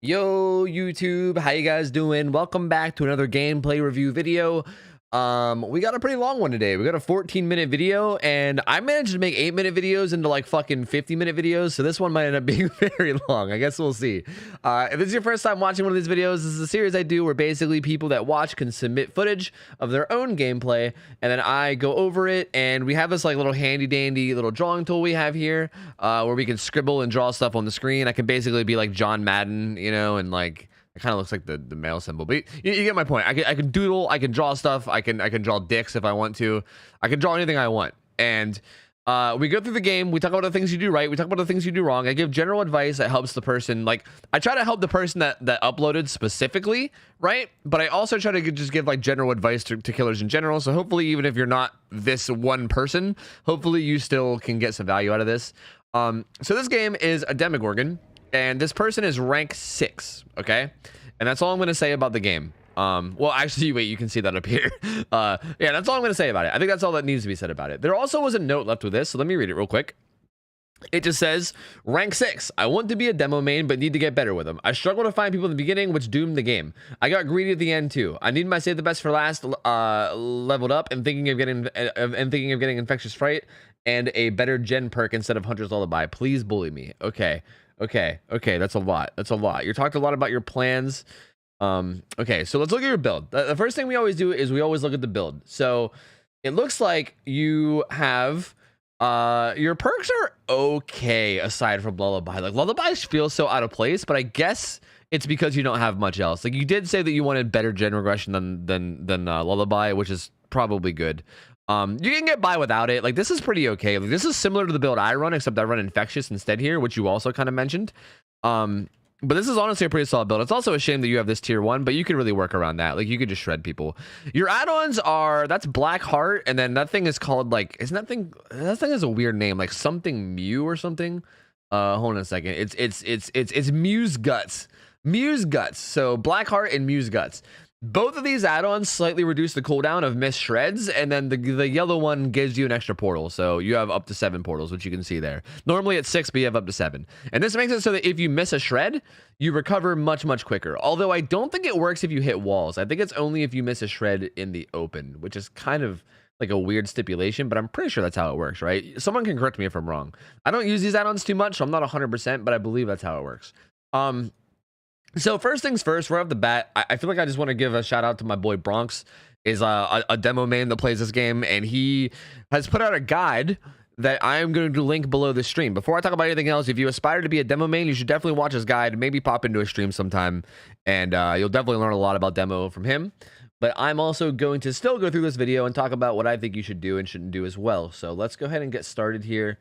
Yo YouTube, how you guys doing? Welcome back to another gameplay review video. We got a pretty long one today. We got a 14-minute video, and I managed to make 8-minute videos into like fucking 50-minute videos, so this one might end up being very long. I guess we'll see. If this is your first time watching one of these videos, this is a series I do where basically people that watch can submit footage of their own gameplay, and then I go over it, and we have this like little handy dandy little drawing tool we have here, where we can scribble and draw stuff on the screen. I can basically be like John Madden, you know, and like it kind of looks like the male symbol, but you get my point. I can doodle, I can draw stuff, I can draw dicks if I want to. I can draw anything I want. And we go through the game, we talk about the things you do right, we talk about the things you do wrong. I give general advice that helps the person. Like, I try to help the person that uploaded specifically, right? But I also try to just give like general advice to killers in general. So hopefully, even if you're not this one person, hopefully you still can get some value out of this. So this game is a Demogorgon, and this person is rank 6, okay? And that's all I'm going to say about the game. Well, actually, wait, you can see that up here. Yeah, that's all I'm going to say about it. I think that's all that needs to be said about it. There also was a note left with this, so let me read it real quick. It just says, rank 6. I want to be a demo main, but need to get better with them. I struggle to find people in the beginning, which doomed the game. I got greedy at the end too. I need my save the best for last, leveled up, and thinking of getting infectious fright and a better gen perk instead of Hunter's Lullaby. Please bully me. Okay. That's a lot. You talked a lot about your plans. Okay, so let's look at your build. The first thing we always do is we always look at the build. So it looks like you have your perks are okay aside from Lullaby. Like, Lullaby feels so out of place, but I guess it's because you don't have much else. Like, you did say that you wanted better gen regression than Lullaby, which is probably good. You can get by without it. Like, this is pretty okay. Like, this is similar to the build I run, except I run Infectious instead here, which you also kind of mentioned. But this is honestly a pretty solid build. It's also a shame that you have this tier 1, but you can really work around that. Like, you could just shred people. Your add-ons are, that's Black Heart, and then that thing is called, like, isn't that thing has a weird name, like something Mew or something. Hold on a second. It's Muse Guts. Muse Guts. So Black Heart and Muse Guts. Both of these add-ons slightly reduce the cooldown of miss shreds, and then the yellow one gives you an extra portal, so you have up to 7 portals, which you can see there. Normally it's 6, but you have up to 7. And this makes it so that if you miss a shred, you recover much quicker. Although I don't think it works if you hit walls. I think it's only if you miss a shred in the open, which is kind of like a weird stipulation, but I'm pretty sure that's how it works, right? Someone can correct me if I'm wrong. I don't use these add-ons too much, so I'm not 100%, but I believe that's how it works. So first things first, right off the bat, I feel like I just want to give a shout out to my boy Bronx, is a demo main that plays this game, and he has put out a guide that I am going to link below the stream. Before I talk about anything else, if you aspire to be a demo main, you should definitely watch his guide, maybe pop into a stream sometime, and you'll definitely learn a lot about demo from him. But I'm also going to still go through this video and talk about what I think you should do and shouldn't do as well. So let's go ahead and get started here.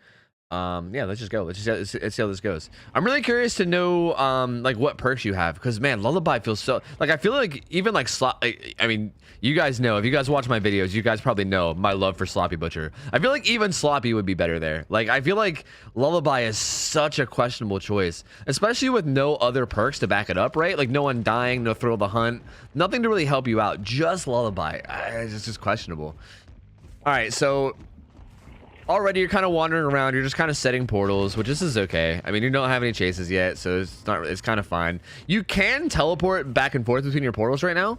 Yeah, let's just go. Let's see how this goes. I'm really curious to know like what perks you have, because man, Lullaby feels so, like, I feel like even like I mean, you guys know, if you guys watch my videos, you guys probably know my love for Sloppy Butcher. I feel like even Sloppy would be better there. Like, I feel like Lullaby is such a questionable choice, especially with no other perks to back it up, right? Like, no Undying, no Thrill of the Hunt, nothing to really help you out, just Lullaby. It's just questionable. All right, so already you're kind of wandering around, you're just kind of setting portals, which this is okay. I mean, you don't have any chases yet, so it's kind of fine. You can teleport back and forth between your portals right now.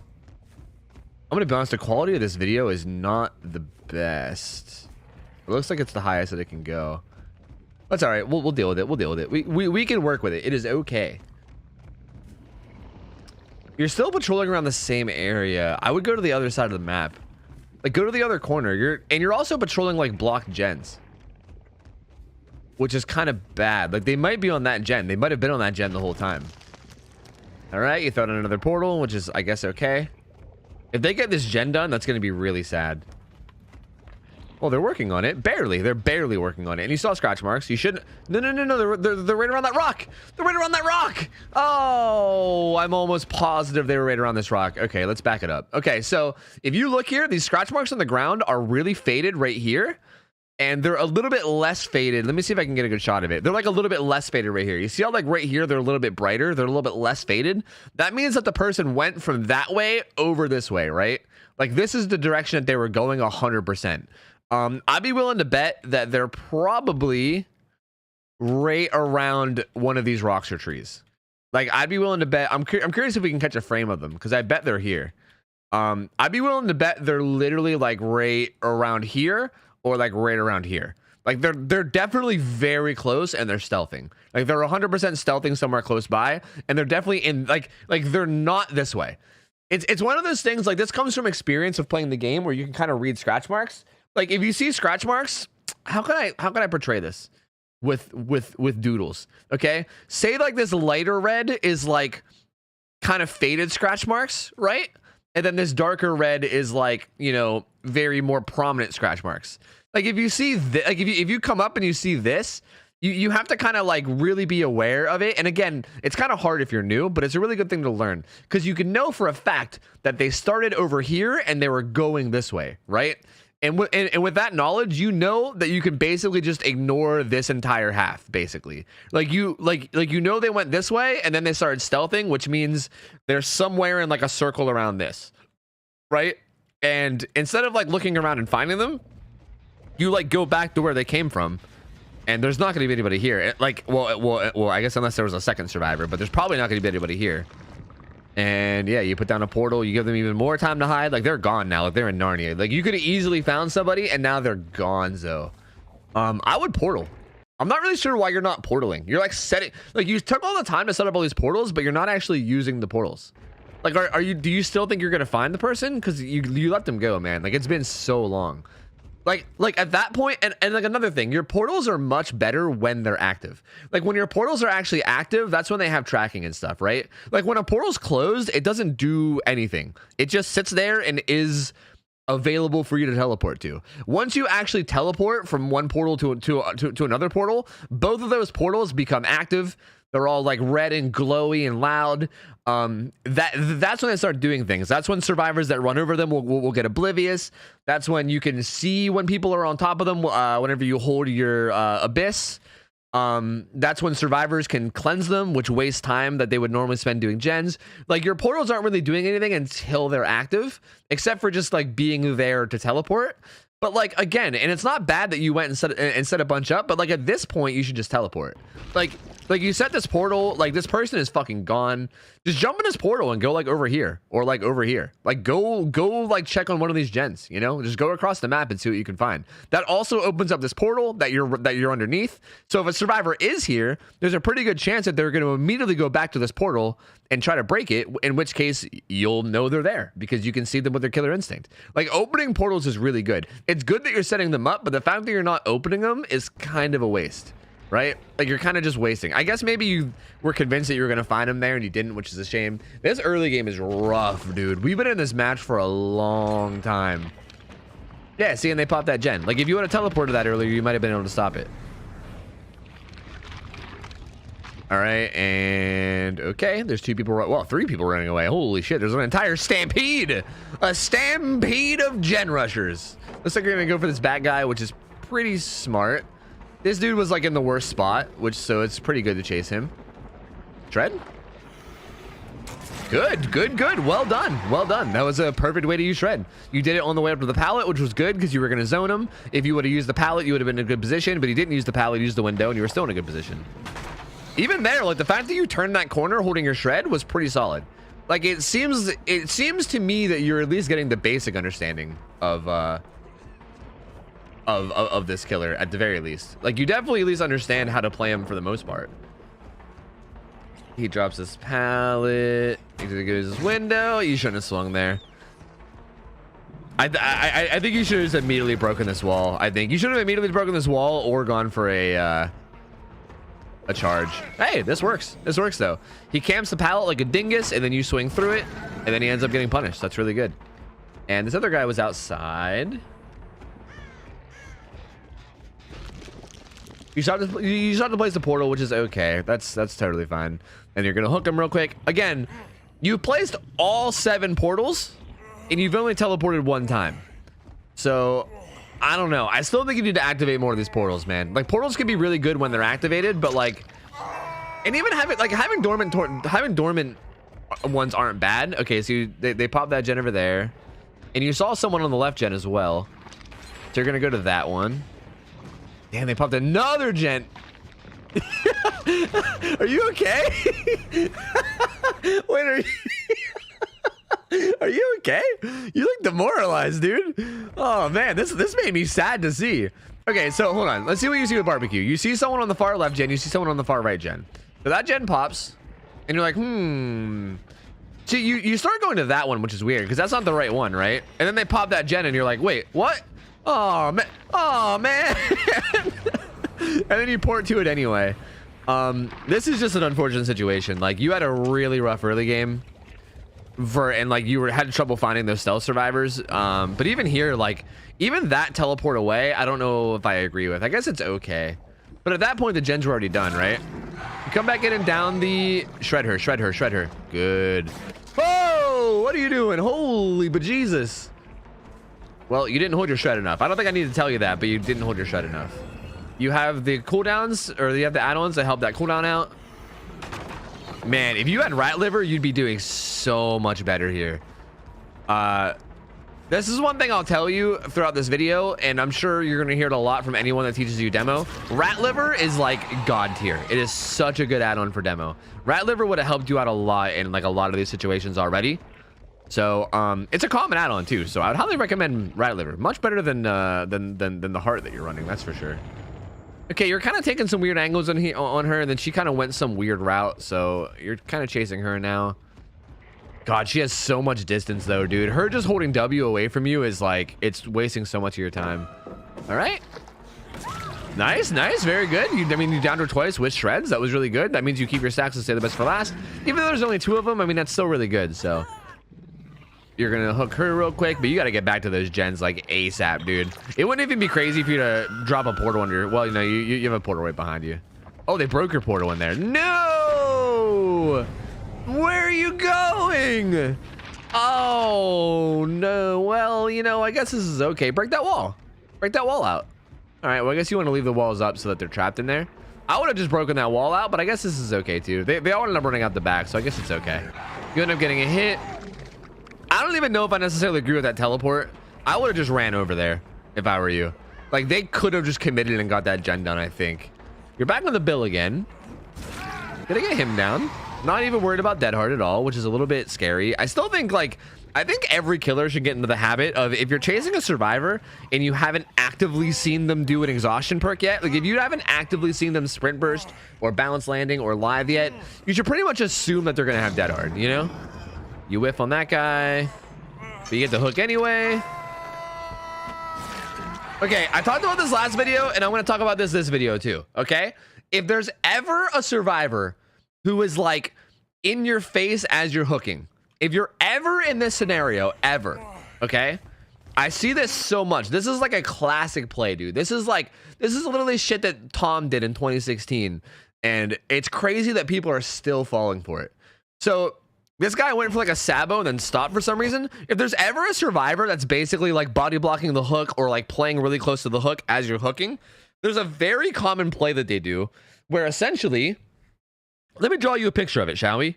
I'm gonna be honest, the quality of this video is not the best. It looks like it's the highest that it can go. That's all right. We'll deal with it. We can work with it. It is okay. You're still patrolling around the same area. I would go to the other side of the map. Like, go to the other corner. You're also patrolling like blocked gens, which is kind of bad. Like, they might be on that gen. They might have been on that gen the whole time. All right, you throw in another portal, which is, I guess, okay. If they get this gen done, that's going to be really sad. Well, they're working on it. Barely. They're barely working on it. And you saw scratch marks. You shouldn't. No. They're right around that rock. They're right around that rock. Oh, I'm almost positive they were right around this rock. Okay, let's back it up. Okay, so if you look here, these scratch marks on the ground are really faded right here. And they're a little bit less faded. Let me see if I can get a good shot of it. They're like a little bit less faded right here. You see how, like, right here, they're a little bit brighter. They're a little bit less faded. That means that the person went from that way over this way, right? Like, this is the direction that they were going 100%. I'd be willing to bet that they're probably right around one of these rocks or trees. Like, I'd be willing to bet. I'm curious if we can catch a frame of them, because I bet they're here. I'd be willing to bet they're literally like right around here or like right around here. Like they're definitely very close, and they're stealthing. Like they're 100% stealthing somewhere close by, and they're definitely in like they're not this way. It's one of those things, like, this comes from experience of playing the game, where you can kind of read scratch marks. Like, if you see scratch marks, how can I portray this with doodles? Okay, say like this lighter red is like kind of faded scratch marks, right? And then this darker red is like, you know, very more prominent scratch marks. Like, if you see like if you come up and you see this, you have to kind of like really be aware of it. And again, it's kind of hard if you're new, but it's a really good thing to learn, because you can know for a fact that they started over here and they were going this way, right? And with that knowledge, you know that you can basically just ignore this entire half, basically. Like you know they went this way, and then they started stealthing, which means they're somewhere in like a circle around this, right? And instead of like looking around and finding them, you like go back to where they came from. And there's not going to be anybody here. Like, well, I guess unless there was a second survivor, but there's probably not going to be anybody here. And yeah, you put down a portal, you give them even more time to hide. Like, they're gone now. Like, they're in Narnia. Like, you could have easily found somebody, and now they're gone. So, I would portal. I'm not really sure why you're not portaling. You're like setting, like, you took all the time to set up all these portals, but you're not actually using the portals. Like, do you still think you're going to find the person? Because you let them go, man. Like, it's been so long. Like at that point, and like another thing, your portals are much better when they're active. Like, when your portals are actually active, that's when they have tracking and stuff, right? Like, when a portal's closed, it doesn't do anything. It just sits there and is available for you to teleport to. Once you actually teleport from one portal to another portal, both of those portals become active. They're all like red and glowy and loud. That's when they start doing things. That's when survivors that run over them will get oblivious. That's when you can see when people are on top of them whenever you hold your abyss. That's when survivors can cleanse them, which wastes time that they would normally spend doing gens. Like, your portals aren't really doing anything until they're active, except for just like being there to teleport. But like, again, and it's not bad that you went and set a bunch up, but like at this point you should just teleport. Like you set this portal, like, this person is fucking gone. Just jump in this portal and go like over here, or like over here. Like, go like check on one of these gens, you know? Just go across the map and see what you can find. That also opens up this portal that you're underneath. So if a survivor is here, there's a pretty good chance that they're going to immediately go back to this portal and try to break it, in which case you'll know they're there because you can see them with their killer instinct. Like, opening portals is really good. It's good that you're setting them up, but the fact that you're not opening them is kind of a waste, right? Like, you're kind of just wasting. I guess maybe you were convinced that you were going to find them there and you didn't, which is a shame. This early game is rough, dude. We've been in this match for a long time. Yeah, see, and they popped that gen. Like, if you would have teleported that earlier, you might have been able to stop it. All right, and okay, there's three people running away. Holy shit, there's an entire stampede. A stampede of gen rushers. Looks like we're gonna go for this bat guy, which is pretty smart. This dude was like in the worst spot, so it's pretty good to chase him. Shred? Good. Well done. That was a perfect way to use Shred. You did it on the way up to the pallet, which was good because you were gonna zone him. If you would have used the pallet, you would have been in a good position, but he didn't use the pallet, he used the window, and you were still in a good position. Even there, like, the fact that you turned that corner holding your Shred was pretty solid. Like, it seems to me that you're at least getting the basic understanding of this killer at the very least. Like, you definitely at least understand how to play him for the most part. He drops his pallet. He goes his window. You shouldn't have swung there. I think you should have just immediately broken this wall. I think you should have immediately broken this wall or gone for a charge. Hey, this works. This works though. He camps the pallet like a dingus, and then you swing through it, and then he ends up getting punished. That's really good. And this other guy was outside. You shot to place the portal, which is okay. That's totally fine. And you're gonna hook him real quick. Again, you placed all 7 portals, and you've only teleported 1 time. So I don't know. I still think you need to activate more of these portals, man. Like, portals can be really good when they're activated, but like, and even having dormant ones aren't bad. Okay, so they popped that gen over there, and you saw someone on the left gen as well. So you're gonna go to that one. Damn, they popped another gen. Are you okay? Wait, are you okay? You look demoralized, dude. Oh man, this made me sad to see. Okay, so hold on. Let's see what you see with barbecue. You see someone on the far left gen, you see someone on the far right gen. So that gen pops, and you're like, So you start going to that one, which is weird because that's not the right one, right? And then they pop that gen, and you're like, wait, what? Oh man, oh man. And then you port to it anyway. This is just an unfortunate situation. Like, you had a really rough early game and like you had trouble finding those stealth survivors. But even here, like, even that teleport away, I don't know if I agree with. I guess it's okay. But at that point, the gens were already done, right? You come back in and down the shred her, shred her, shred her. Good. Whoa, what are you doing? Holy bejesus. Well, you didn't hold your shred enough. I don't think I need to tell you that, but you didn't hold your shred enough. You have the cooldowns, or you have the add-ons that help that cooldown out. Man, if you had rat liver, you'd be doing so much better here. This is one thing I'll tell you throughout this video, and I'm sure you're gonna hear it a lot from anyone that teaches you demo. Rat liver is like god tier. It is such a good add-on for demo. Rat liver would have helped you out a lot in like a lot of these situations already. So it's a common add-on too. So I would highly recommend rat liver. Much better than the heart that you're running. That's for sure. Okay, you're kind of taking some weird angles on her, and then she kind of went some weird route, so you're kind of chasing her now. God, she has so much distance though, dude. Her just holding W away from you is like, it's wasting so much of your time. All right. Nice, nice, very good. I mean, you downed her twice with shreds. That was really good. That means you keep your stacks and stay the best for last. Even though there's only 2 of them, I mean, that's still really good, so. You're gonna hook her real quick, but you gotta get back to those gens like ASAP, dude. It wouldn't even be crazy for you to drop a portal under your, well, you know, you have a portal right behind you. Oh, they broke your portal in there. No! Where are you going? Oh, no. Well, you know, I guess this is okay. Break that wall. Break that wall out. All right, well, I guess you want to leave the walls up so that they're trapped in there. I would have just broken that wall out, but I guess this is okay, too. They all ended up running out the back, so I guess it's okay. You end up getting a hit. I don't even know if I necessarily agree with that teleport. I would have just ran over there if I were you. Like, they could have just committed and got that gen done, I think. You're back on the bill again. Gonna get him down. Not even worried about Dead Hard at all, which is a little bit scary. I still think, like, I think every killer should get into the habit of, if you're chasing a survivor and you haven't actively seen them do an exhaustion perk yet, like if you haven't actively seen them sprint burst or balance landing or live yet, you should pretty much assume that they're gonna have Dead Hard, you know? You whiff on that guy, but you get the hook anyway. Okay, I talked about this last video, and I'm going to talk about this video too, okay? If there's ever a survivor who is like in your face as you're hooking, if you're ever in this scenario, ever, okay? I see this so much. This is like a classic play, dude. This is literally shit that Tom did in 2016, and it's crazy that people are still falling for it. So this guy went for like a Sabo and then stopped for some reason. If there's ever a survivor that's basically like body blocking the hook or like playing really close to the hook as you're hooking, there's a very common play that they do where essentially, let me draw you a picture of it, shall we?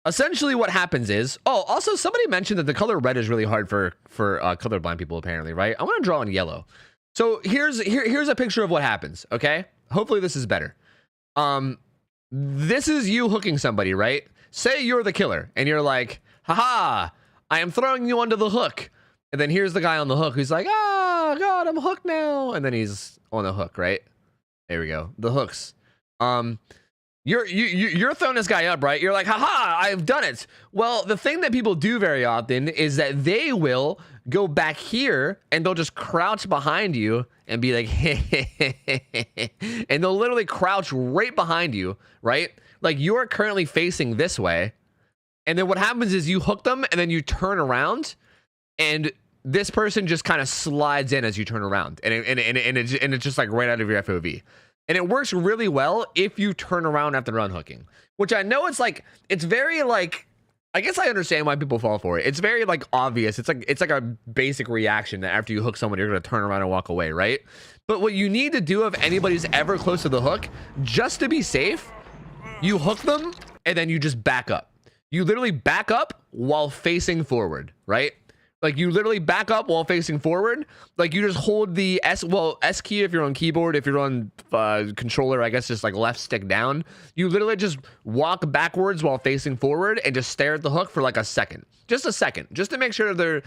Essentially what happens is, oh, also somebody mentioned that the color red is really hard for colorblind people apparently, right? I want to draw in yellow. So here's a picture of what happens, okay? Hopefully this is better. This is you hooking somebody, right? Say you're the killer and you're like, haha, I am throwing you onto the hook. And then here's the guy on the hook who's like, oh God, I'm hooked now. And then he's on the hook, right? There we go. The hooks. You're throwing this guy up, right? You're like, haha, I've done it. Well, the thing that people do very often is that they will go back here and they'll just crouch behind you and be like, and they'll literally crouch right behind you, right? Like you are currently facing this way. And then what happens is you hook them and then you turn around and this person just kind of slides in as you turn around. And it's just like right out of your FOV. And it works really well if you turn around after unhooking, which I know it's like, it's very like, I guess I understand why people fall for it. It's very like obvious. It's like a basic reaction that after you hook someone, you're going to turn around and walk away, right? But what you need to do if anybody's ever close to the hook, just to be safe, you hook them and then you just back up. You literally back up while facing forward, right? Like you literally back up while facing forward. Like you just hold the S key if you're on keyboard. If you're on controller, I guess just like left stick down. You literally just walk backwards while facing forward and just stare at the hook for like a second. Just a second, just to make sure they're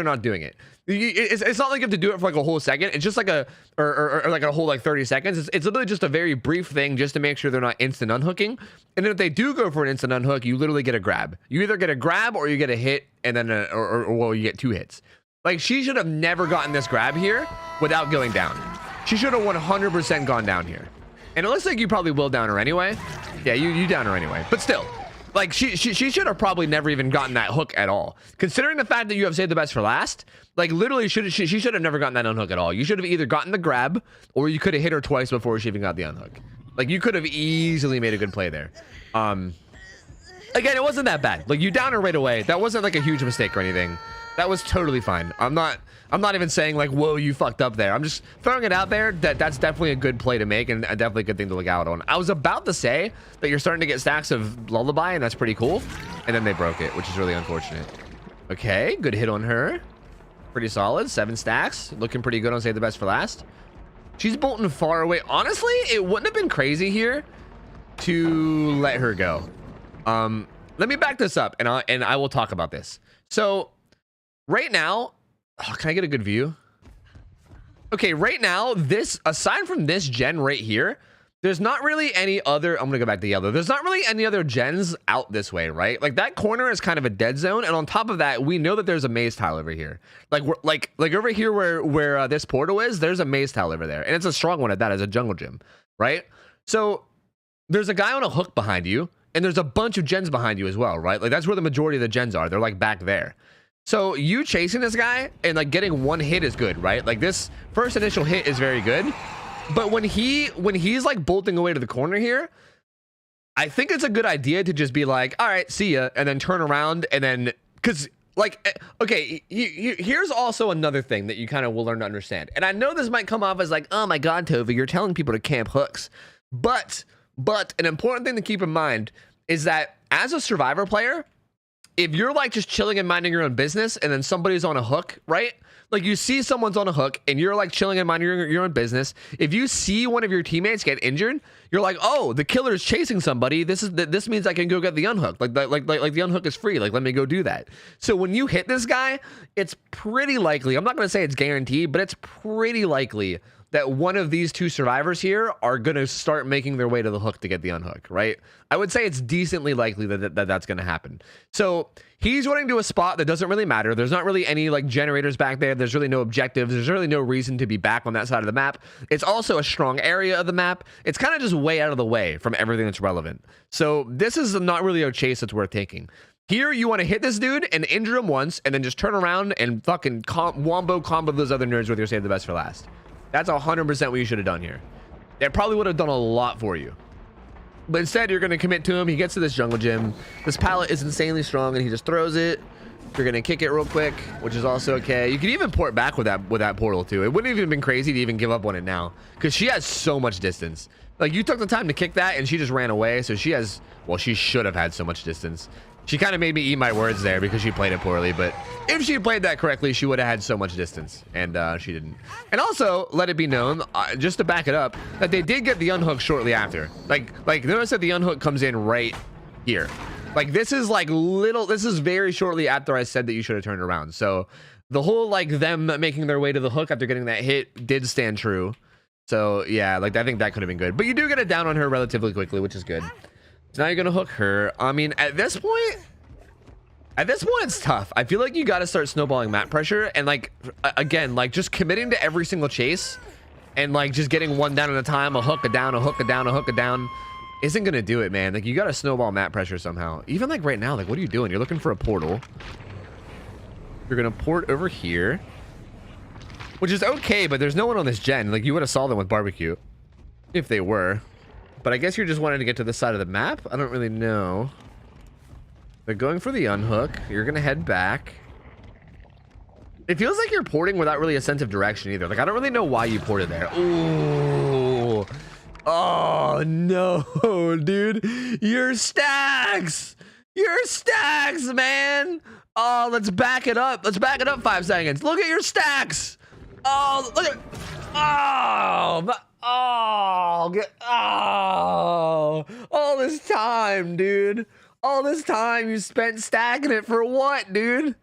not doing it. It's not like you have to do it for like a whole second. It's just like or like a whole like 30 seconds. It's literally just a very brief thing just to make sure they're not instant unhooking. And then if they do go for an instant unhook, you literally get a grab. You either get a grab or you get a hit, and then well, you get 2 hits. Like she should have never gotten this grab here without going down. She should have 100% gone down here. And it looks like you probably will down her anyway. Yeah, you down her anyway. But still. Like she should have probably never even gotten that hook at all. Considering the fact that you have saved the best for last, like literally she should have never gotten that unhook at all. You should have either gotten the grab or you could have hit her twice before she even got the unhook. Like you could have easily made a good play there. Again, it wasn't that bad. Like you down her right away. That wasn't like a huge mistake or anything. That was totally fine. I'm not even saying like, whoa, you fucked up there. I'm just throwing it out there that that's definitely a good play to make and definitely a good thing to look out on. I was about to say that you're starting to get stacks of Lullaby, and that's pretty cool. And then they broke it, which is really unfortunate. Okay, good hit on her. Pretty solid. 7 stacks. Looking pretty good on Save the Best for Last. She's bolting far away. Honestly, it wouldn't have been crazy here to let her go. Let me back this up, and I will talk about this. So right now, can I get a good view? Okay, right now, this, aside from this gen right here, there's not really any other, I'm gonna go back to yellow. There's not really any other gens out this way, right? Like that corner is kind of a dead zone. And on top of that, we know that there's a maze tile over here. Like we're like over here where this portal is, there's a maze tile over there. And it's a strong one at that, as a jungle gym, right? So there's a guy on a hook behind you, and there's a bunch of gens behind you as well, right? Like that's where the majority of the gens are. They're like back there. So you chasing this guy and like getting 1 hit is good, right? Like this first initial hit is very good. But when he's like bolting away to the corner here, I think it's a good idea to just be like, all right, see ya, and then turn around and then, because like, okay, here's also another thing that you kind of will learn to understand. And I know this might come off as like, oh my God, Tofu, you're telling people to camp hooks. But an important thing to keep in mind is that as a survivor player, if you're like just chilling and minding your own business and then somebody's on a hook, right? Like you see someone's on a hook and you're like chilling and minding your own business. If you see one of your teammates get injured, you're like, oh, the killer's chasing somebody. This means I can go get the unhook. Like the unhook is free. Like, let me go do that. So when you hit this guy, it's pretty likely, I'm not going to say it's guaranteed, but it's pretty likely that one of these 2 survivors here are going to start making their way to the hook to get the unhook, right? I would say it's decently likely that that's going to happen. So he's running to a spot that doesn't really matter. There's not really any like generators back there. There's really no objectives. There's really no reason to be back on that side of the map. It's also a strong area of the map. It's kind of just way out of the way from everything that's relevant. So this is not really a chase that's worth taking. Here, you want to hit this dude and injure him once, and then just turn around and fucking wombo combo those other nerds with your Save the Best for Last. That's 100% what you should have done here. It probably would have done a lot for you. But instead, you're going to commit to him. He gets to this jungle gym. This pallet is insanely strong, and he just throws it. You're going to kick it real quick, which is also okay. You could even port back with that portal, too. It wouldn't have even been crazy to even give up on it now, because she has so much distance. Like, you took the time to kick that, and she just ran away, so she has... Well, she should have had so much distance. She kind of made me eat my words there because she played it poorly, but if she played that correctly, she would have had so much distance, and she didn't. And also, let it be known, just to back it up, that they did get the unhook shortly after. Like notice that the unhook comes in right here. Like, this is very shortly after I said that you should have turned around. So the whole, like, them making their way to the hook after getting that hit did stand true. So, yeah, like, I think that could have been good. But you do get it down on her relatively quickly, which is good. So now you're going to hook her. I mean, at this point, it's tough. I feel like you got to start snowballing map pressure. And, like, again, like, just committing to every single chase and, like, just getting one down at a time, a hook, a down, a hook, a down, a hook, a down, isn't going to do it, man. Like, you got to snowball map pressure somehow. Even, like, right now, like, what are you doing? You're looking for a portal. You're going to port over here, which is okay, but there's no one on this gen. Like, you would have saw them with barbecue if they were. But I guess you're just wanting to get to this side of the map. I don't really know. They're going for the unhook. You're going to head back. It feels like you're porting without really a sense of direction either. Like, I don't really know why you ported there. Ooh. Oh, no, dude. Your stacks. Your stacks, man. Oh, let's back it up. Let's back it up 5 seconds. Look at your stacks. Oh, look at. All this time, dude. All this time you spent stacking it for what, dude?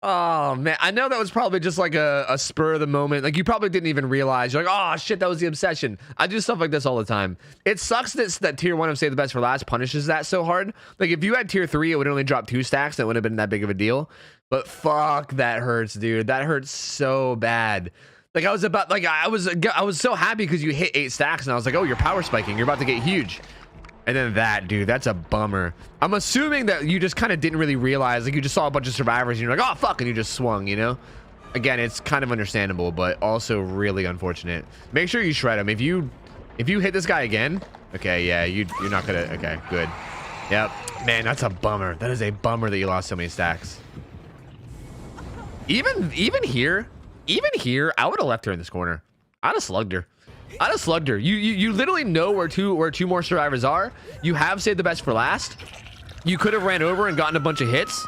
Oh man, I know that was probably just like a spur of the moment. Like you probably didn't even realize. You're like, oh shit, that was the obsession. I do stuff like this all the time. It sucks that tier 1 of Save the Best for Last punishes that so hard. Like if you had tier 3, it would only drop 2 stacks. That wouldn't have been that big of a deal. But fuck, that hurts, dude. That hurts so bad. Like I was so happy because you hit 8 stacks and I was like, oh, you're power spiking. You're about to get huge. And then that, dude, that's a bummer. I'm assuming that you just kind of didn't really realize, like you just saw a bunch of survivors and you're like, oh, fuck, and you just swung, you know? Again, it's kind of understandable, but also really unfortunate. Make sure you shred him. If you hit this guy again, okay, yeah, you're not gonna, okay, good. Yep, man, that's a bummer. That is a bummer that you lost so many stacks. Even here, I would have left her in this corner. I'd have slugged her. You literally know where two more survivors are. You have saved the best for last. You could have ran over and gotten a bunch of hits.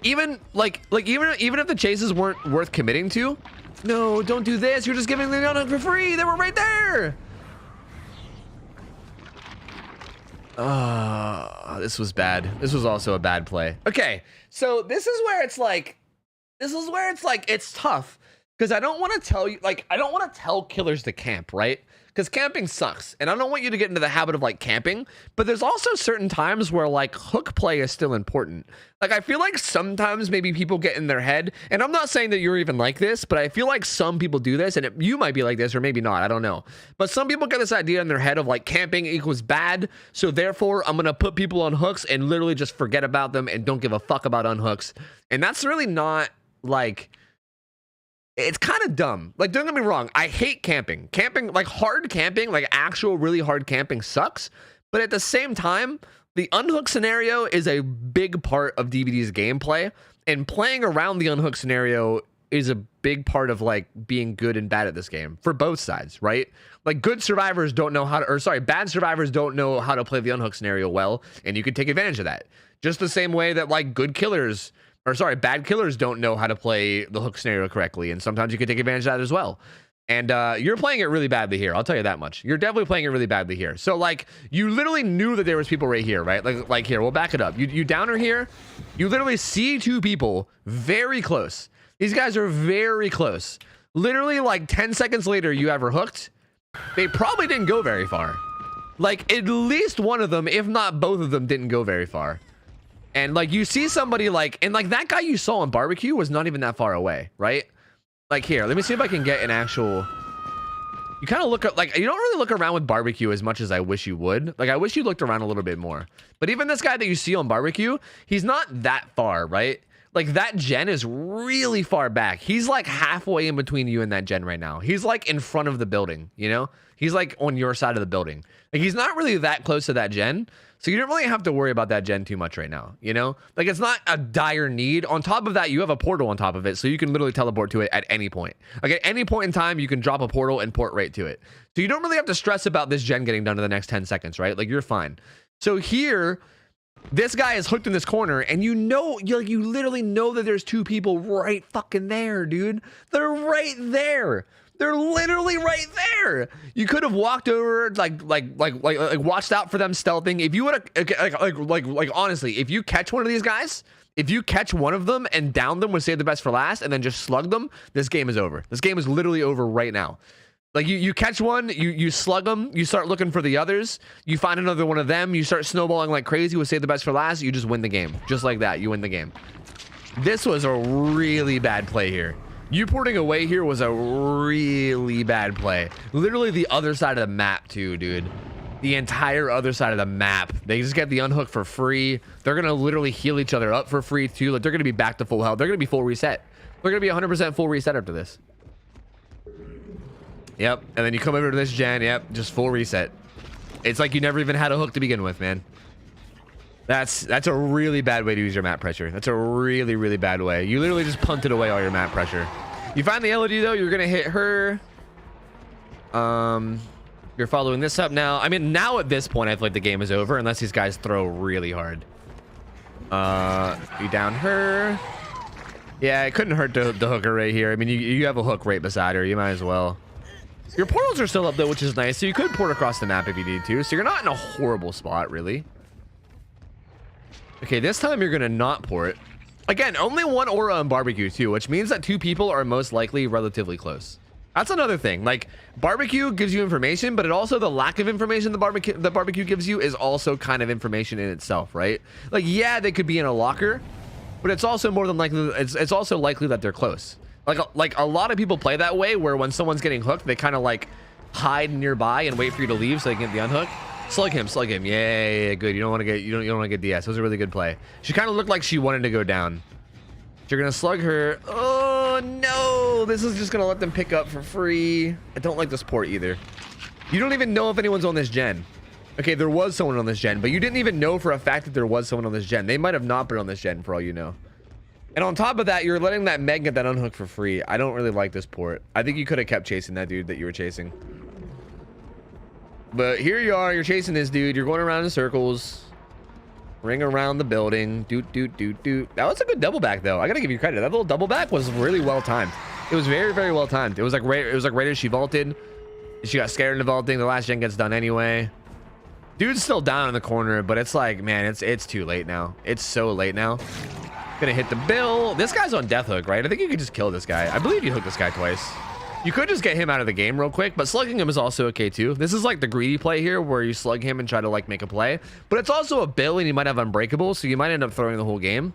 Even if the chases weren't worth committing to. No, don't do this. You're just giving them unhook for free. They were right there. This was bad. This was also a bad play. Okay, so this is where it's like, it's tough. Because I don't want to tell you, like, I don't want to tell killers to camp, right? Because camping sucks. And I don't want you to get into the habit of, like, camping. But there's also certain times where, like, hook play is still important. Like, I feel like sometimes maybe people get in their head. And I'm not saying that you're even like this, but I feel like some people do this. And you might be like this, or maybe not. I don't know. But some people get this idea in their head of, like, camping equals bad. So, therefore, I'm going to put people on hooks and literally just forget about them and don't give a fuck about unhooks. And that's really not, like... It's kind of dumb. Like, don't get me wrong. I hate camping. Camping, like hard camping, like actual really hard camping sucks. But at the same time, the unhook scenario is a big part of DBD's gameplay. And playing around the unhook scenario is a big part of like being good and bad at this game for both sides, right? Like bad survivors don't know how to play the unhook scenario well. And you can take advantage of that. Just the same way that like bad killers don't know how to play the hook scenario correctly, and sometimes you can take advantage of that as well. And you're playing it really badly here. I'll tell you that much. You're definitely playing it really badly here. So like, you literally knew that there was people right here, right? Like here, we'll back it up. You downer here. You literally see 2 people very close. These guys are very close. Literally like 10 seconds later, you have her hooked. They probably didn't go very far. Like at least one of them, if not both of them, didn't go very far. And like you see somebody like, and like that guy you saw on barbecue was not even that far away, right? Like here, let me see if I can get an actual, you kind of look at, like, you don't really look around with barbecue as much as I wish you would. Like I wish you looked around a little bit more. But even this guy that you see on barbecue, he's not that far, right? Like that gen is really far back. He's like halfway in between you and that gen right now. He's like in front of the building, you know? He's like on your side of the building. Like he's not really that close to that gen. So you don't really have to worry about that gen too much right now, you know? Like it's not a dire need. On top of that, you have a portal on top of it, so you can literally teleport to it at any point. Like at any point in time, you can drop a portal and port right to it. So you don't really have to stress about this gen getting done in the next 10 seconds, right? Like you're fine. So here, this guy is hooked in this corner, and you literally know that there's 2 people right fucking there, dude. They're right there. They're literally right there. You could have walked over, like watched out for them stealthing. If you would have, like honestly, if you catch one of these guys, if you catch one of them and down them with Save the Best for Last, and then just slug them, this game is over. This game is literally over right now. Like you catch one, you slug them, you start looking for the others, you find another one of them, you start snowballing like crazy with Save the Best for Last, you just win the game. Just like that, you win the game. This was a really bad play here. You porting away here was a really bad play. Literally the other side of the map too, dude. The entire other side of the map. They just get the unhook for free. They're gonna literally heal each other up for free too. Like they're gonna be back to full health. They're gonna be full reset. They're gonna be 100% full reset after this. Yep, and then you come over to this gen, yep, just full reset. It's like you never even had a hook to begin with, man. That's a really bad way to use your map pressure. That's a really, really bad way. You literally just punted away all your map pressure. You find the LOD though, you're gonna hit her. You're following this up now. I mean, now at this point, I feel like the game is over unless these guys throw really hard. You down her. Yeah, it couldn't hurt to hook her right here. I mean, you have a hook right beside her. You might as well. Your portals are still up though, which is nice. So you could port across the map if you need to. So you're not in a horrible spot, really. Okay, this time you're gonna not port. Again, only one aura on barbecue too, which means that 2 people are most likely relatively close. That's another thing. Like, barbecue gives you information, but it also, the lack of information the barbecue gives you is also kind of information in itself, right? Like, yeah, they could be in a locker, but it's also more than likely, it's also likely that they're close. Like a lot of people play that way, where when someone's getting hooked, they kind of like hide nearby and wait for you to leave so they can get the unhook. Slug him. Yeah, good. You don't want to get DS. It was a really good play. She kind of looked like she wanted to go down. You're gonna slug her. Oh no, this is just gonna let them pick up for free. I don't like this port either. You don't even know if anyone's on this gen. Okay, there was someone on this gen, but you didn't even know for a fact that there was someone on this gen. They might have not been on this gen for all you know. And on top of that, you're letting that Meg get that unhook for free. I don't really like this port. I think you could have kept chasing that dude that you were chasing. But here you are, you're chasing this dude. You're going around in circles. Ring around the building. Doot. That was a good double back though. I gotta give you credit. That little double back was really well timed. It was very, very well timed. It was like right as she vaulted. She got scared into vaulting. The last gen gets done anyway. Dude's still down in the corner, but it's like, man, it's too late now. It's so late now. Gonna hit the bill. This guy's on death hook, right? I think you could just kill this guy. I believe you hooked this guy twice. You could just get him out of the game real quick, but slugging him is also okay too. This is like the greedy play here, where you slug him and try to like make a play, but it's also a bill and you might have unbreakable, so you might end up throwing the whole game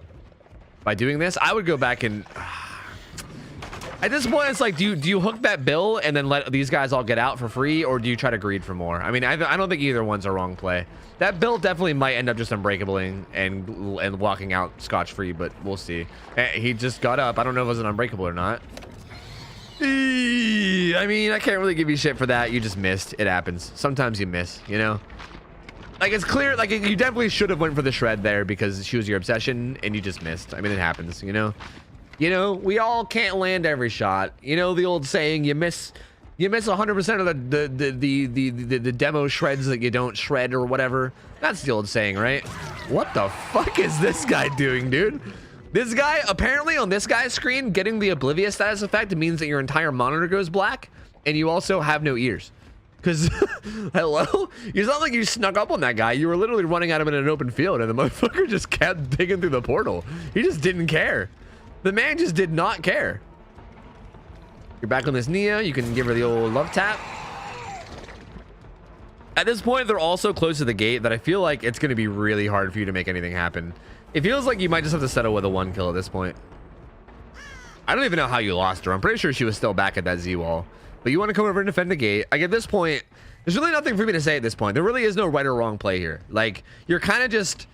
by doing this. I would go back and at this point it's like, do you hook that bill and then let these guys all get out for free, or do you try to greed for more? I mean, I don't think either one's a wrong play. That bill definitely might end up just unbreakabling and walking out scotch free, but we'll see. He just got up. I don't know if it was an unbreakable or not. I mean, I can't really give you shit for that. You just missed. It happens. Sometimes you miss, you know? Like, it's clear, like, you definitely should have went for the shred there because she was your obsession and you just missed. I mean, it happens, you know? You know, we all can't land every shot. You know the old saying, you miss 100% of the demo shreds that you don't shred or whatever. That's the old saying, right? What the fuck is this guy doing, dude? This guy, apparently on this guy's screen, getting the oblivious status effect means that your entire monitor goes black and you also have no ears. Because, hello? It's not like you snuck up on that guy. You were literally running at him in an open field and the motherfucker just kept digging through the portal. He just didn't care. The man just did not care. You're back on this Nia. You can give her the old love tap. At this point, they're all so close to the gate that I feel like it's going to be really hard for you to make anything happen. It feels like you might just have to settle with a 1 kill at this point. I don't even know how you lost her. I'm pretty sure she was still back at that Z wall. But you want to come over and defend the gate. Like, at this point, there's really nothing for me to say at this point. There really is no right or wrong play here. Like, you're kind of just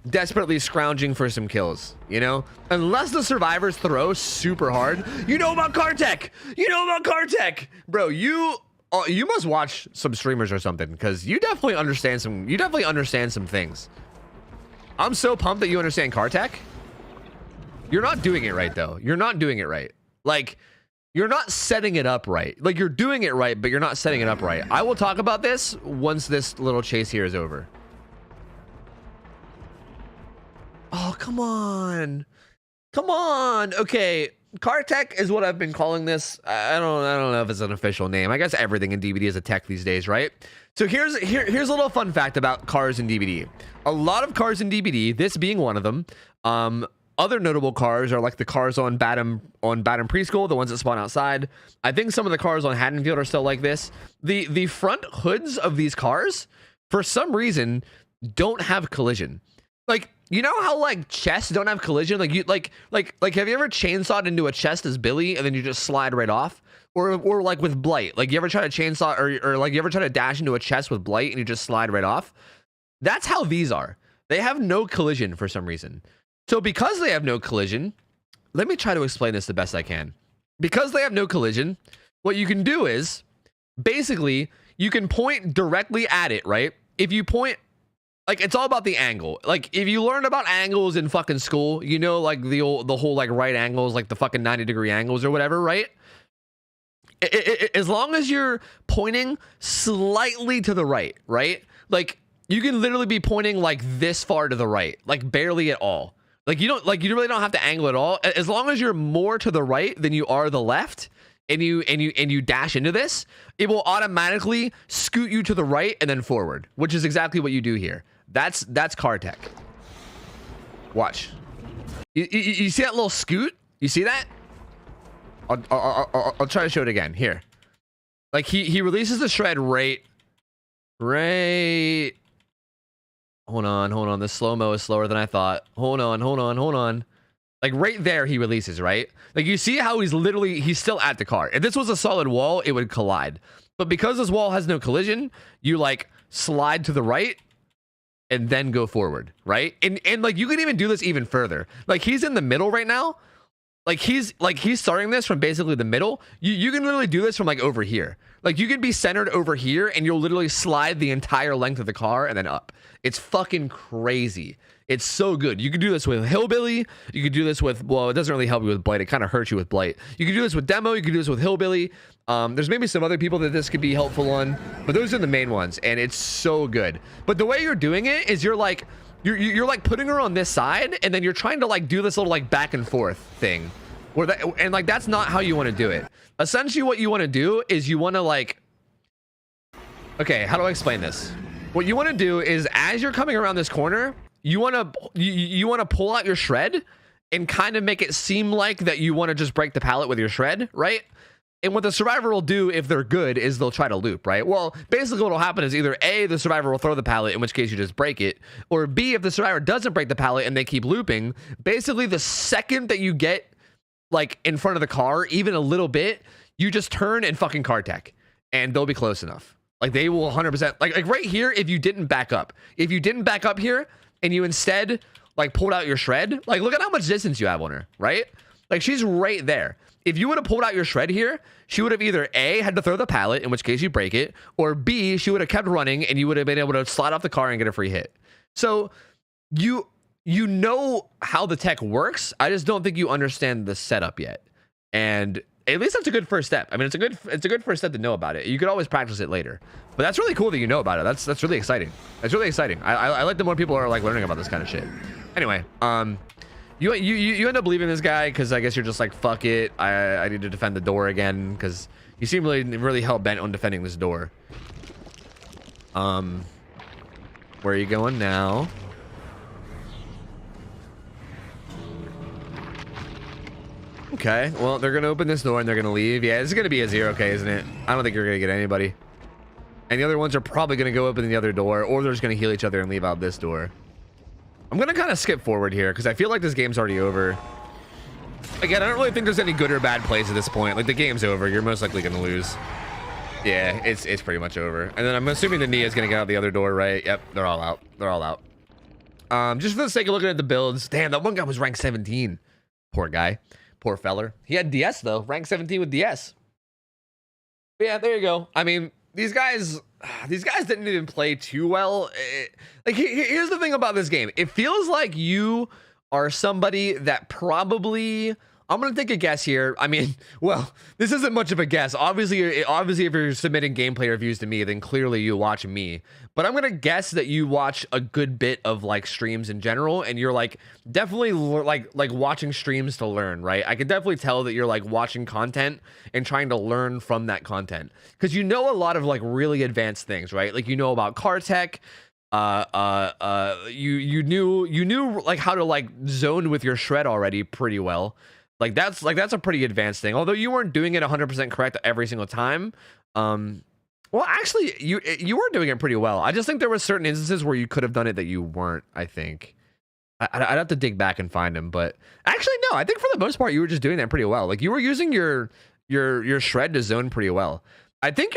desperately scrounging for some kills, you know? Unless the survivors throw super hard. You know about Kartek! You know about Kartek! Bro, you must watch some streamers or something, because you definitely understand some things. I'm so pumped that you understand Kartek. You're not doing it right though. You're not doing it right. Like, you're not setting it up right. Like, you're doing it right, but you're not setting it up right. I will talk about this once this little chase here is over. Oh, come on. Come on. Okay. Kartek is what I've been calling this. I don't know if it's an official name. I guess everything in DBD is a tech these days, right? So here's a little fun fact about cars in DBD. A lot of cars in DBD, this being one of them, other notable cars are like the cars on Batum Preschool, the ones that spawn outside. I think some of the cars on Haddonfield are still like this. The front hoods of these cars, for some reason, don't have collision. Like, you know how like chests don't have collision? Like, you like have you ever chainsawed into a chest as Billy and then you just slide right off? Or like with Blight, like you ever try to chainsaw or like you ever try to dash into a chest with Blight and you just slide right off? That's how these are. They have no collision for some reason. So because they have no collision, let me try to explain this the best I can. Because they have no collision, what you can do is basically you can point directly at it, right? If you point, like, it's all about the angle. Like, if you learned about angles in fucking school, you know, like the whole like right angles, like the fucking 90-degree angles or whatever, right? As long as you're pointing slightly to the right, right? Like, you can literally be pointing like this far to the right, like barely at all. Like you really don't have to angle at all. As long as you're more to the right than you are the left, and you dash into this, it will automatically scoot you to the right and then forward, which is exactly what you do here. That's car tech. Watch. You see that little scoot? You see that? I'll try to show it again. Here. Like he releases the shred right. Hold on. The slow-mo is slower than I thought. Hold on. Like right there, he releases, right? Like you see how he's still at the car. If this was a solid wall, it would collide. But because this wall has no collision, you like slide to the right and then go forward, right? And like you can even do this even further. Like he's in the middle right now. Like he's starting this from basically the middle. You can literally do this from like over here. Like you could be centered over here and you'll literally slide the entire length of the car and then up. It's fucking crazy. It's so good. You could do this with Hillbilly. You could do this with, well, it doesn't really help you with Blight. It kind of hurts you with Blight. You could do this with Demo. You could do this with Hillbilly. There's maybe some other people that this could be helpful on, but those are the main ones, and it's so good. But the way you're doing it is you're like putting her on this side, and then you're trying to like do this little like back and forth thing, and like that's not how you want to do it. Essentially, what you want to do is you want to like, okay, how do I explain this? What you want to do is as you're coming around this corner, you want to pull out your shred and kind of make it seem like that you want to just break the pallet with your shred, right? And what the survivor will do if they're good is they'll try to loop, right? Well, basically what will happen is either A, the survivor will throw the pallet, in which case you just break it, or B, if the survivor doesn't break the pallet and they keep looping, basically the second that you get like in front of the car, even a little bit, you just turn and fucking car tech, and they'll be close enough. Like they will 100%, like right here, if you didn't back up here and you instead like pulled out your shred, like look at how much distance you have on her, right? Like she's right there. If you would have pulled out your shred here, she would have either A, had to throw the pallet, in which case you break it, or B, she would have kept running and you would have been able to slide off the car and get a free hit. So you know how the tech works. I just don't think you understand the setup yet. And at least that's a good first step. I mean, it's a good first step to know about it. You could always practice it later. But that's really cool that you know about it. That's really exciting. That's really exciting. I like the more people are like learning about this kind of shit. Anyway, you end up leaving this guy because I guess you're just like, fuck it. I need to defend the door again because you seem really hell bent on defending this door. Where are you going now? Okay, well, they're gonna open this door and they're gonna leave. Yeah, it's gonna be a 0K, isn't it? I don't think you're gonna get anybody. And the other ones are probably gonna go open the other door, or they're just gonna heal each other and leave out this door. I'm gonna kind of skip forward here because I feel like this game's already over. Again, I don't really think there's any good or bad plays at this point. Like the game's over. You're most likely gonna lose. Yeah, it's pretty much over. And then I'm assuming the Nia's gonna get out the other door, right? Yep, they're all out. They're all out. Just for the sake of looking at the builds, damn, that one guy was rank 17. Poor guy. Poor feller. He had DS though, rank 17 with DS. But yeah, there you go. I mean, these guys didn't even play too well. Like here's the thing about this game. It feels like you are somebody that probably, I'm gonna take a guess here. I mean, well, this isn't much of a guess. Obviously, if you're submitting gameplay reviews to me, then clearly you watch me. But I'm gonna guess that you watch a good bit of like streams in general, and you're like definitely like watching streams to learn, right? I can definitely tell that you're like watching content and trying to learn from that content because you know a lot of like really advanced things, right? Like you know about car tech. You knew like how to like zone with your shred already pretty well. Like that's a pretty advanced thing. Although you weren't doing it 100% correct every single time. Well, actually, you were doing it pretty well. I just think there were certain instances where you could have done it that you weren't. I think I'd have to dig back and find them. But actually, no. I think for the most part, you were just doing that pretty well. Like you were using your shred to zone pretty well. I think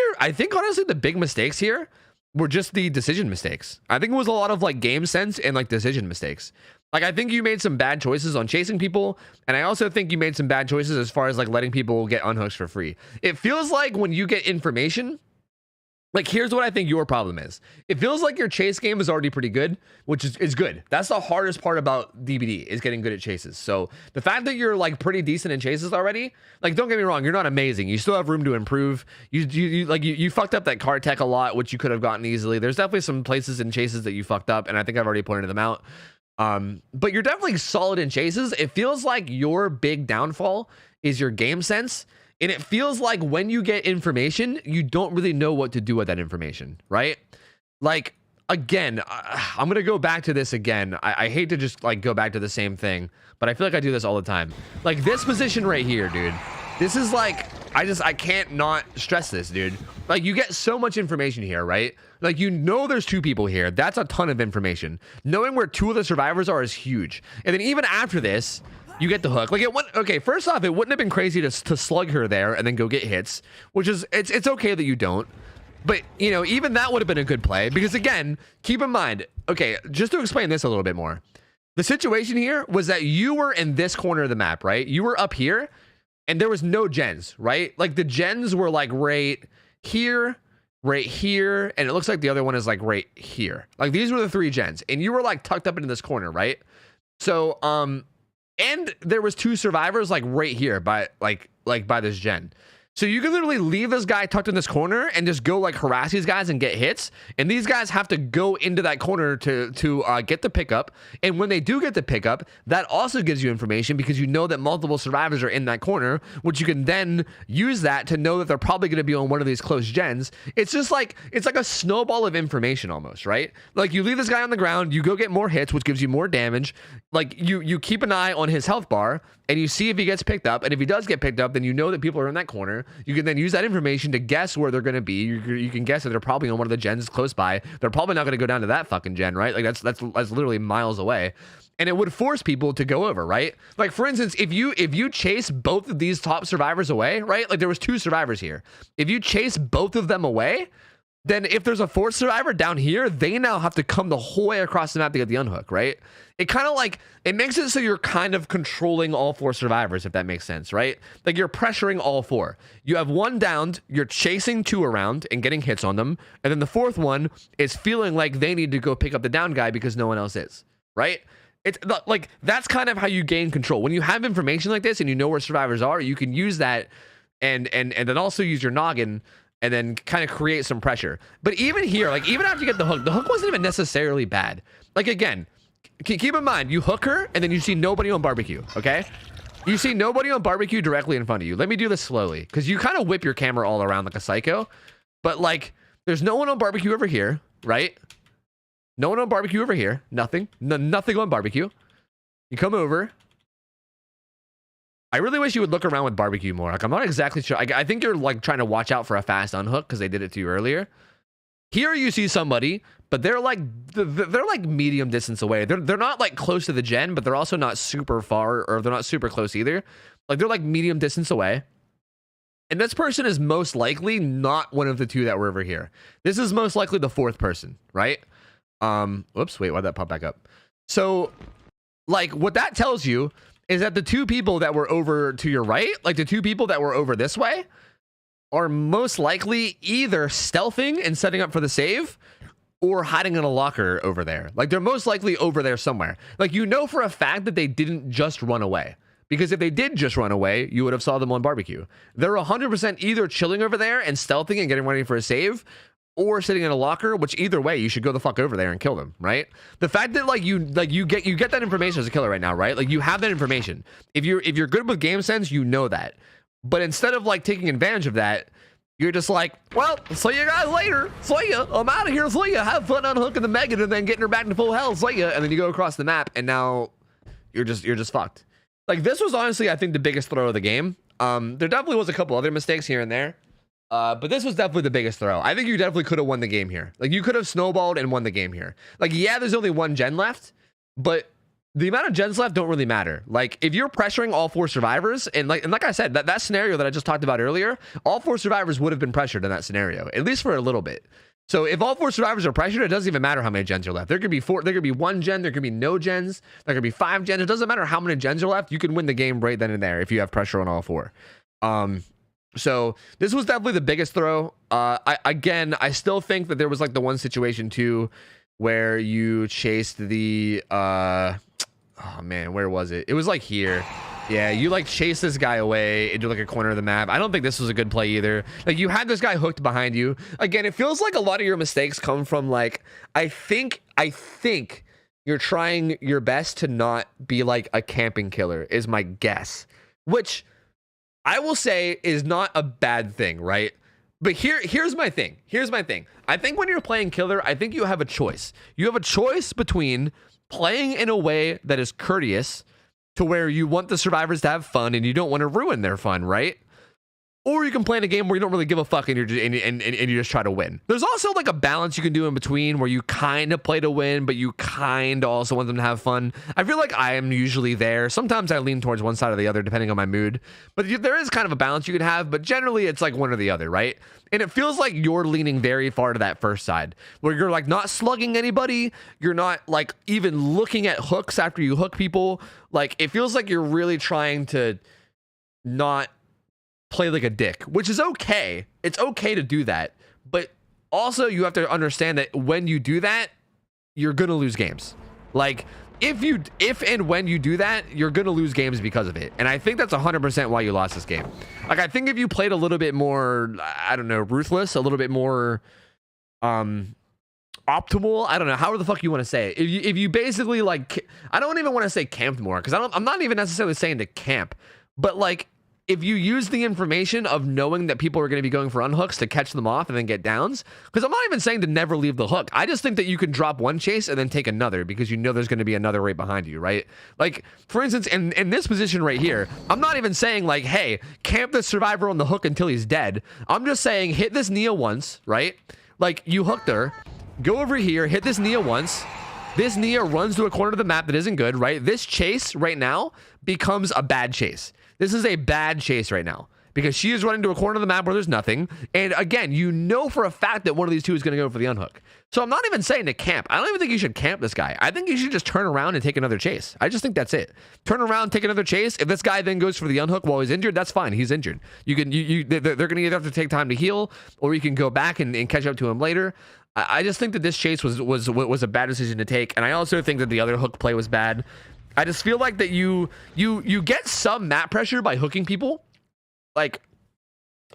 honestly the big mistakes here were just the decision mistakes. I think it was a lot of like game sense and like decision mistakes. Like, I think you made some bad choices on chasing people, and I also think you made some bad choices as far as, like, letting people get unhooks for free. It feels like when you get information, Like, here's what I think your problem is. It feels like your chase game is already pretty good, which is good. That's the hardest part about DBD, is getting good at chases. So the fact that you're like pretty decent in chases already, like, don't get me wrong, you're not amazing. You still have room to improve. You fucked up that card tech a lot, which you could have gotten easily. There's definitely some places in chases that you fucked up, and I think I've already pointed them out. But you're definitely solid in chases. It feels like your big downfall is your game sense. And it feels like when you get information, you don't really know what to do with that information, right? Like, again, I'm going to go back to this again. I hate to just like go back to the same thing, but I feel like I do this all the time. Like this position right here, dude. This is like, I can't not stress this, dude. Like you get so much information here, right? Like, you know, there's two people here. That's a ton of information. Knowing where two of the survivors are is huge. And then even after this, you get the hook. Like it wouldn't, okay, first off, it wouldn't have been crazy to slug her there and then go get hits, which is, it's okay that you don't. But, you know, even that would have been a good play because, again, keep in mind, okay, just to explain this a little bit more. The situation here was that you were in this corner of the map, right? You were up here and there was no gens, right? Like the gens were like right here, and it looks like the other one is like right here. Like these were the three gens and you were like tucked up into this corner, right? So, and there was two survivors like right here by by this gen. So you can literally leave this guy tucked in this corner and just go like harass these guys and get hits. And these guys have to go into that corner to get the pickup. And when they do get the pickup, that also gives you information because you know that multiple survivors are in that corner, which you can then use that to know that they're probably going to be on one of these close gens. It's just like, it's like a snowball of information almost, right? Like you leave this guy on the ground, you go get more hits, which gives you more damage. Like you keep an eye on his health bar and you see if he gets picked up. And if he does get picked up, then you know that people are in that corner. You can then use that information to guess where they're going to be. You can guess that they're probably on one of the gens close by. They're probably not going to go down to that fucking gen, right? Like that's literally miles away. And it would force people to go over, right? Like for instance, if you chase both of these top survivors away, right? Like there was two survivors here. If you chase both of them away, then if there's a fourth survivor down here, they now have to come the whole way across the map to get the unhook, right? It kind of like, it makes it so you're kind of controlling all four survivors, if that makes sense, right? Like you're pressuring all four. You have one downed, you're chasing two around and getting hits on them. And then the fourth one is feeling like they need to go pick up the down guy because no one else is, right? It's like, that's kind of how you gain control. When you have information like this and you know where survivors are, you can use that and then also use your noggin and then kind of create some pressure. But even here, like even after you get the hook wasn't even necessarily bad. Like again, keep in mind, you hook her and then you see nobody on barbecue, okay? You see nobody on barbecue directly in front of you. Let me do this slowly because you kind of whip your camera all around like a psycho. But like, there's no one on barbecue over here, right? No one on barbecue over here. Nothing. Nothing on barbecue. You come over. I really wish you would look around with barbecue more. Like, I'm not exactly sure. I think you're like trying to watch out for a fast unhook because they did it to you earlier. Here you see somebody, but they're like medium distance away. They're not like close to the gen, but they're also not super far, or they're not super close either. Like they're like medium distance away. And this person is most likely not one of the two that were over here. This is most likely the fourth person, right? Whoops, wait, why'd that pop back up? So like what that tells you is that the two people that were over to your right, like the two people that were over this way, are most likely either stealthing and setting up for the save or hiding in a locker over there. Like they're most likely over there somewhere. Like you know for a fact that they didn't just run away. Because if they did just run away, you would have saw them on barbecue. They're 100% either chilling over there and stealthing and getting ready for a save, or sitting in a locker, which either way, you should go the fuck over there and kill them, right? The fact that you get that information as a killer right now, right? Like you have that information. If you're good with game sense, you know that. But instead of like taking advantage of that, you're just like, well, see you guys later. See ya. I'm out of here. See ya. Have fun unhooking the Megan and then getting her back to full health. See ya. And then you go across the map and now you're just fucked. Like this was honestly, I think, the biggest throw of the game. There definitely was a couple other mistakes here and there. But this was definitely the biggest throw. I think you definitely could have won the game here. Like you could have snowballed and won the game here. Like, yeah, there's only one gen left, but the amount of gens left don't really matter. Like if you're pressuring all four survivors and like I said, that scenario that I just talked about earlier, all four survivors would have been pressured in that scenario, at least for a little bit. So if all four survivors are pressured, it doesn't even matter how many gens are left. There could be four, there could be one gen, there could be no gens, there could be 5 gens. It doesn't matter how many gens are left. You can win the game right then and there if you have pressure on all four. So this was definitely the biggest throw. I still think that there was like the one situation too where you chased the oh man, where was it? It was like here. Yeah, you like chase this guy away into like a corner of the map. I don't think this was a good play either. Like you had this guy hooked behind you. Again, it feels like a lot of your mistakes come from like I think you're trying your best to not be like a camping killer is my guess, which I will say is not a bad thing, right? But here's my thing. Here's my thing. I think when you're playing killer, I think you have a choice. You have a choice between playing in a way that is courteous to where you want the survivors to have fun and you don't want to ruin their fun, right? Or you can play in a game where you don't really give a fuck and you just try to win. There's also like a balance you can do in between where you kind of play to win, but you kind of also want them to have fun. I feel like I am usually there. Sometimes I lean towards one side or the other depending on my mood. But there is kind of a balance you can have, but generally it's like one or the other, right? And it feels like you're leaning very far to that first side where you're like not slugging anybody. You're not like even looking at hooks after you hook people. Like it feels like you're really trying to not play like a dick, which is okay. It's okay to do that, but also you have to understand that when you do that, you're gonna lose games. Like if and when you do that, you're gonna lose games because of it. And I think that's 100% why you lost this game. Like I think if you played a little bit more, I don't know, ruthless, a little bit more optimal, I don't know how the fuck you want to say it. If you basically like, I don't even want to say camped more because I'm not even necessarily saying to camp, but like if you use the information of knowing that people are going to be going for unhooks to catch them off and then get downs, because I'm not even saying to never leave the hook. I just think that you can drop one chase and then take another because you know there's going to be another right behind you, right? Like, for instance, in this position right here, I'm not even saying like, hey, camp the survivor on the hook until he's dead. I'm just saying hit this Nia once, right? Like, you hooked her. Go over here, hit this Nia once. This Nia runs to a corner of the map that isn't good, right? This chase right now becomes a bad chase. This is a bad chase right now because she is running to a corner of the map where there's nothing. And again, you know for a fact that one of these two is going to go for the unhook. So I'm not even saying to camp. I don't even think you should camp this guy. I think you should just turn around and take another chase. I just think that's it. Turn around, take another chase. If this guy then goes for the unhook while he's injured, that's fine. He's injured. They're going to either have to take time to heal or you can go back and catch up to him later. I just think that this chase was a bad decision to take. And I also think that the other hook play was bad. I just feel like that you get some map pressure by hooking people. Like,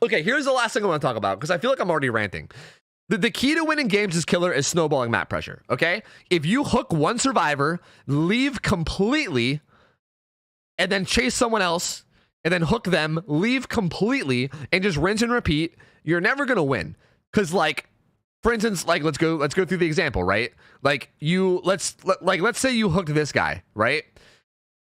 okay, here's the last thing I want to talk about because I feel like I'm already ranting. The key to winning games as killer is snowballing map pressure, okay? If you hook one survivor, leave completely, and then chase someone else, and then hook them, leave completely, and just rinse and repeat, you're never going to win. Because, like, for instance, like let's go through the example, right? Like let's say you hooked this guy, right?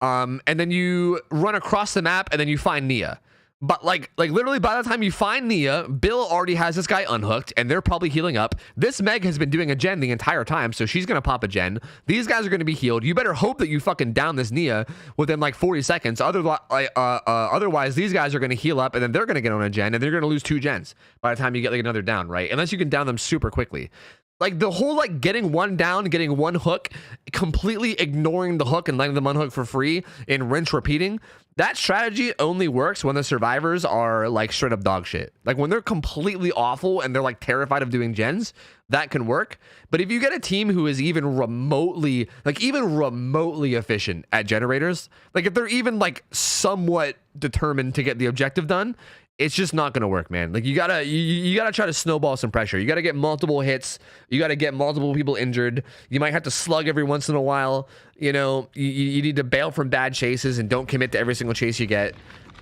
And then you run across the map and then you find Nia. But like literally by the time you find Nia, Bill already has this guy unhooked and they're probably healing up. This Meg has been doing a gen the entire time, so she's gonna pop a gen. These guys are gonna be healed. You better hope that you fucking down this Nia within like 40 seconds. Otherwise, these guys are gonna heal up and then they're gonna get on a gen and they're gonna lose 2 gens by the time you get like another down, right? Unless you can down them super quickly. Like the whole like getting one down, getting one hook, completely ignoring the hook and letting them unhook for free and rinse repeating. That strategy only works when the survivors are like straight up dog shit. Like when they're completely awful and they're like terrified of doing gens, that can work. But if you get a team who is even remotely efficient at generators, like if they're even like somewhat determined to get the objective done, it's just not going to work, man. Like you gotta try to snowball some pressure. You gotta get multiple hits. You gotta get multiple people injured. You might have to slug every once in a while. You know, you need to bail from bad chases and don't commit to every single chase you get.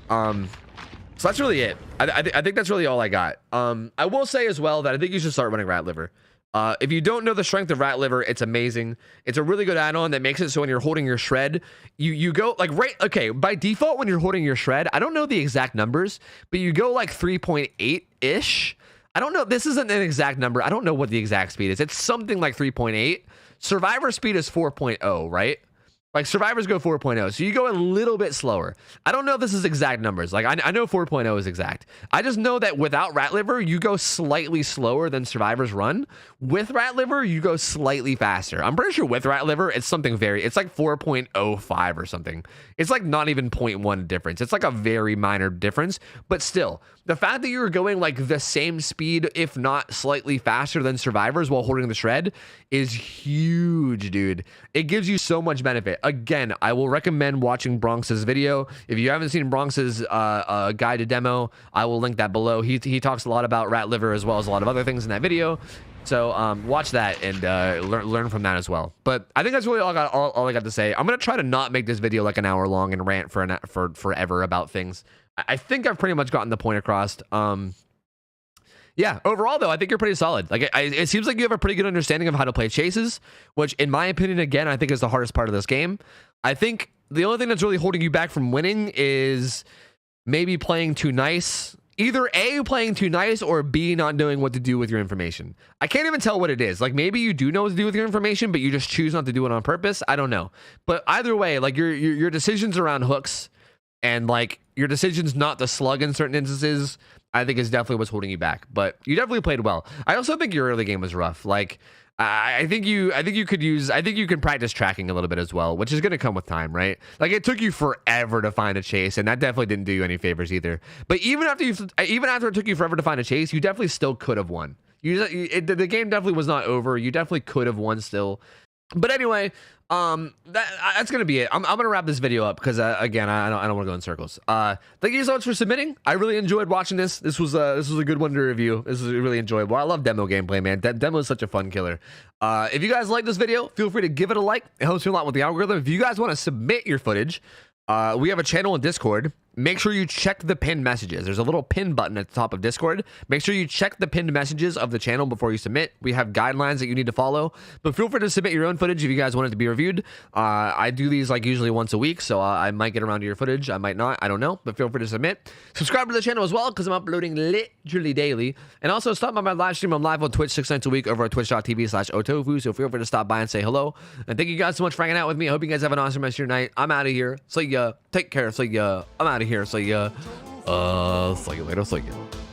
So that's really it. I think that's really all I got. I will say as well that I think you should start running Rat Liver. If you don't know the strength of Rat Liver, it's amazing. It's a really good add-on that makes it so when you're holding your shred, you go like okay, by default when you're holding your shred, I don't know the exact numbers, but you go like 3.8-ish. I don't know, this isn't an exact number. I don't know what the exact speed is. It's something like 3.8. Survivor speed is 4.0, right? Like survivors go 4.0, so you go a little bit slower. I don't know if this is exact numbers. Like I know 4.0 is exact. I just know that without rat liver, you go slightly slower than survivors run. With rat liver, you go slightly faster. I'm pretty sure with rat liver, it's something it's like 4.05 or something. It's like not even 0.1 difference. It's like a very minor difference, but still, the fact that you're going like the same speed, if not slightly faster than survivors while holding the shred is huge, dude. It gives you so much benefit. Again, I will recommend watching Bronx's video. If you haven't seen Bronx's guide to demo, I will link that below. He talks a lot about rat liver as well as a lot of other things in that video. So watch that and learn from that as well. But I think that's really all I got to say. I'm gonna try to not make this video like an hour long and rant for forever about things. I think I've pretty much gotten the point across. Yeah, overall though, I think you're pretty solid. Like it seems like you have a pretty good understanding of how to play chases, which in my opinion, again, I think is the hardest part of this game. I think the only thing that's really holding you back from winning is maybe playing too nice. Either A, playing too nice, or B, not knowing what to do with your information. I can't even tell what it is. Like maybe you do know what to do with your information, but you just choose not to do it on purpose. I don't know. But either way, like your decisions around hooks and like your decisions not to slug in certain instances, I think is definitely what's holding you back. But you definitely played well. I also think your early game was rough. Like I think you can practice tracking a little bit as well, which is going to come with time, right? Like it took you forever to find a chase, and that definitely didn't do you any favors either. But even after it took you forever to find a chase, you definitely still could have won. The game definitely was not over. You definitely could have won still. But anyway, that's gonna be it. I'm gonna wrap this video up because again, I don't want to go in circles. Thank you so much for submitting. I really enjoyed watching this. This was a good one to review. This was really enjoyable. I love demo gameplay, man. Demo is such a fun killer. If you guys like this video, feel free to give it a like. It helps me a lot with the algorithm. If you guys want to submit your footage, we have a channel in Discord. Make sure you check the pinned messages. There's a little pin button at the top of Discord. Make sure you check the pinned messages of the channel before you submit. We have guidelines that you need to follow, but feel free to submit your own footage if you guys want it to be reviewed. I do these like usually once a week, so I might get around to your footage. I might not. I don't know, but feel free to submit. Subscribe to the channel as well because I'm uploading literally daily. And also stop by my live stream. I'm live on Twitch 6 nights a week over at twitch.tv/OhTofu, so feel free to stop by and say hello. And thank you guys so much for hanging out with me. I hope you guys have an awesome rest of your night. I'm out of here. So yeah, take care. So yeah, I'm out of here. So yeah, see you later. See you.